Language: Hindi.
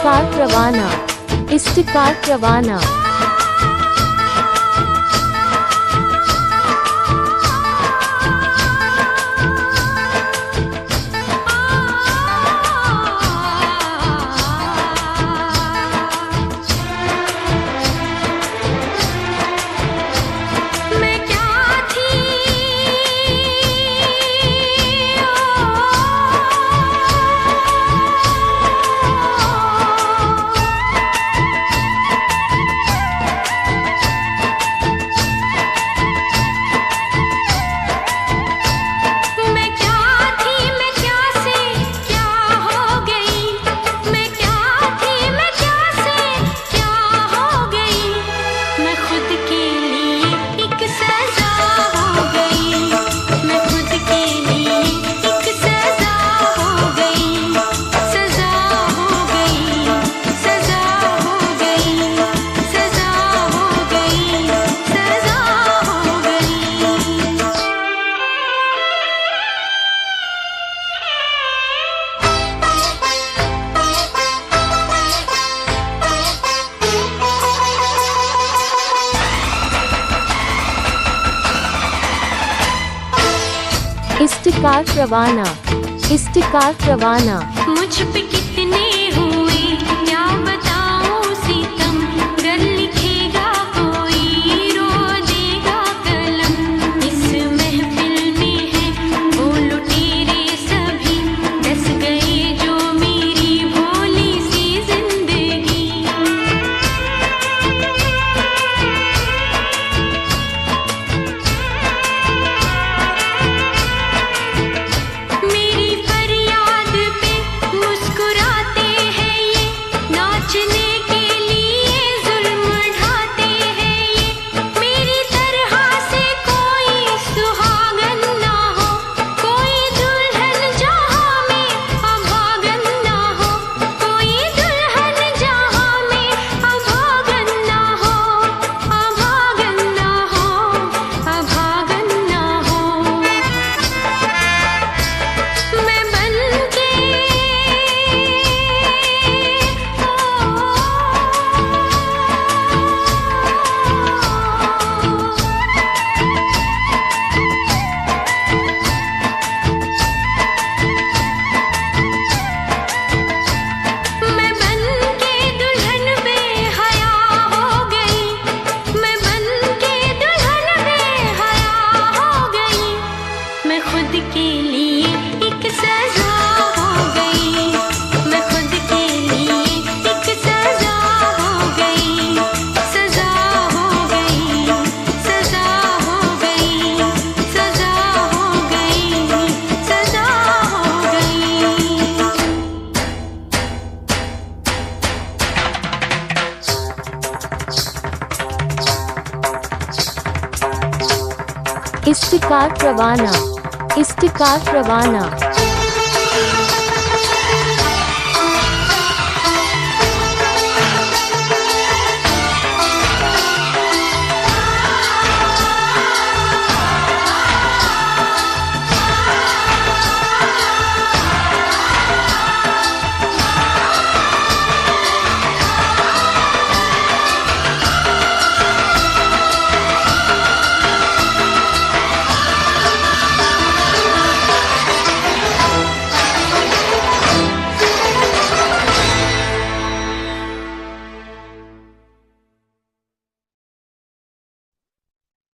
इश्तिकार रवाना, इश्तिकार रवाना। इश्तिकार रवाना, इश्तिकार रवाना। मुझ पे कितने हुए क्या बताऊं सितम, गर लिखेगा कोई रो देगा कलम। इस महफिल में है वो लुटेरे सभी, डस गए जो मेरी भोली सी जिंदगी। मेरी फरियाद पे मुस्कुराते हैं ये, नाचने के लिए जुल्म ढाते हैं ये। मेरी तरह से कोई सुहागन ना हो, कोई दुल्हन जहां में अभागन ना हो, कोई दुल्हन जहां में अभागन ना हो, अभागन ना हो, अभागन ना हो। मैं बनके मैं बनके दुल्हन बेहया हो गई, मैं बनके दुल्हन बेहया हो गई। मैं खुद के लिए एक सजा हो गई, मैं खुद के लिए एक सजा हो गई, सजा हो गई, सजा हो गई, सजा हो गई, सजा हो गई। इश्तिकार रवाना, इश्तिकार रवाना।